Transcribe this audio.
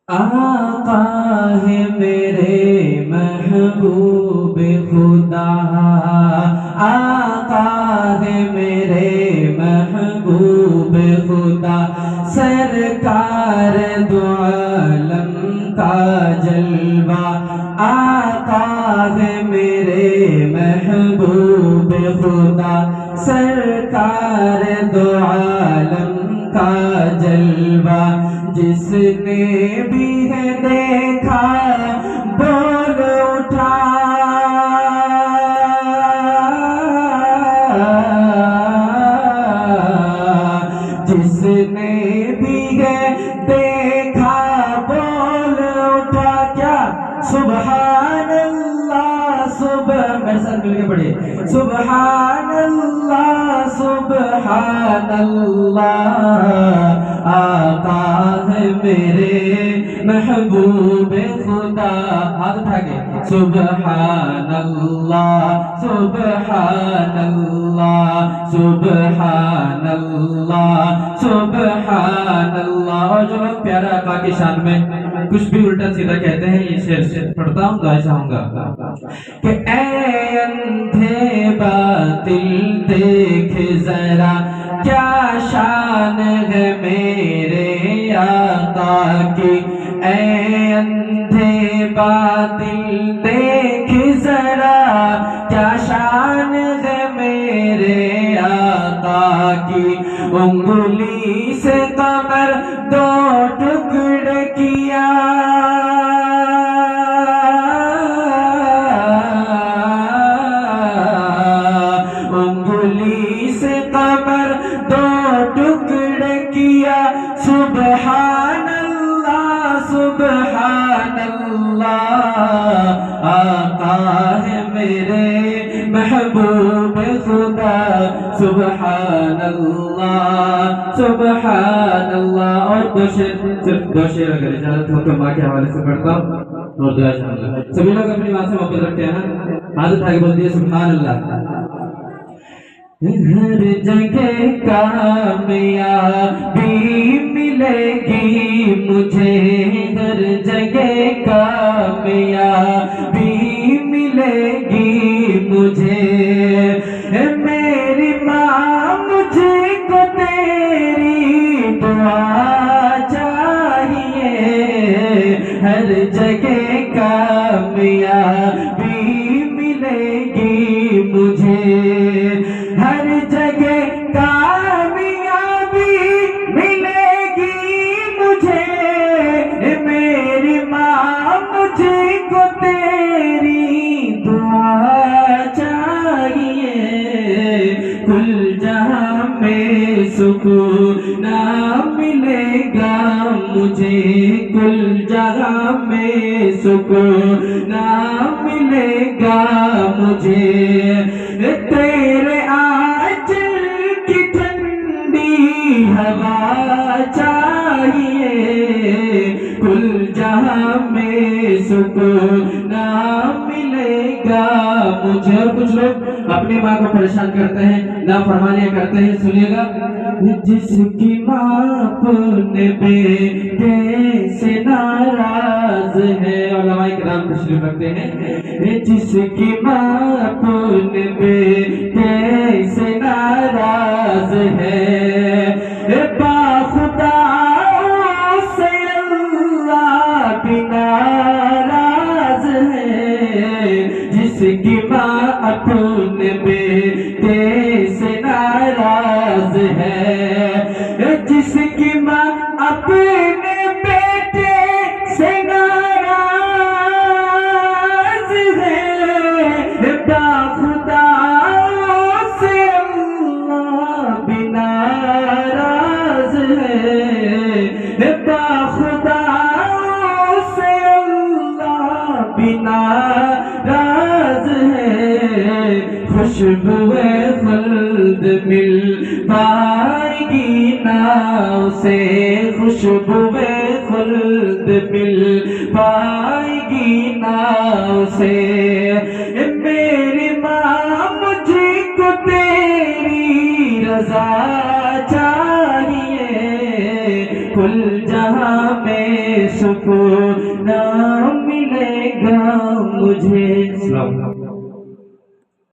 आका है मेरे महबूब खुदा, आका है मेरे महबूब खुदा, सरकार दो आलम का जलवा। आका है मेरे महबूब खुदा, सरकार दो आलम का जलवा। जिसने भी है देखा बोल उठा, जिसने भी है देखा बोल उठा। क्या सुभान अल्लाह, सुबह मेरे साथ मिलके पढ़िए, सुभान अल्लाह सुभान अल्लाह। आका है मेरे महबूब खुदा, हाथ उठा के सुभान अल्लाह सुभान अल्लाह सुभान अल्लाह सुभान अल्लाह। और जो लोग प्यारा आका की शान में कुछ भी उल्टा सीधा कहते हैं, ये शेर से पढ़ता हूँ, दुआ चाहूंगा कि ऐ अंधे बातिल देख जरा, क्या शान है मेरे आका की। ऐ अंधे बातिल देख जरा, क्या शान है मेरे आका की। उंगली से कमर दो टुकड़े किया, उंगली से कमर दो टुकड़े किया। सुभान अल्लाह सुभान अल्लाह। आका है मेरे महबूब खुदा, सुभान अल्लाह सुभान अल्लाह। और दो शेर, सिर्फ दो शेर अगर इजाजत हो तो माँ के हवाले से पढ़ता हूँ और दुआ चाहूंगा। सभी लोग अपनी माँ से मोहब्बत रखते हैं ना, आदत आगे बोल दिए सुभान अल्लाह। हर जगह कामयाबी मिलेगी मुझे, हर जगह कामयाबी मिलेगी मुझे। मेरी माँ मुझको तेरी दुआ चाहिए, हर जगह कामयाबी मिलेगी मुझे, हर जगह कामयाबी मिलेगी मुझे। मेरी माँ मुझको तेरी दुआ चाहिए, कुल जहां में सुकून मिलेगा मुझे, कुल जहां में सुकून मिलेगा मुझे। तेरे आंचल की ठंडी हवा चाहिए, कुल जहां में सुकून मिलेगा मुझे। और कुछ लोग अपनी माँ को परेशान करते हैं, नाफरमानियां करते हैं, सुनिएगा। जिसकी माँ अपने बेटे से नाराज है, उलमाए किराम तशरीफ रखते हैं, जिसकी माँ अपने बेटे से नाराज है, बाखुदा से अल्लाह भी नाराज है। जिसकी माँ अपने बेटे से नाराज है, जिसकी माँ अपने बेटे से नाराज है, बाखुदा से अल्लाह भी नाराज है, बाखुदा से अल्लाह भी नाराज है। खुशबुए खुल्द मिल पाएगी ना उसे, खुशबुए खुल्द मिल पाएगी ना उसे। मेरी माँ मुझको तेरी रजा चाहिए, कुल जहां में सुकून ना मिलेगा मुझे।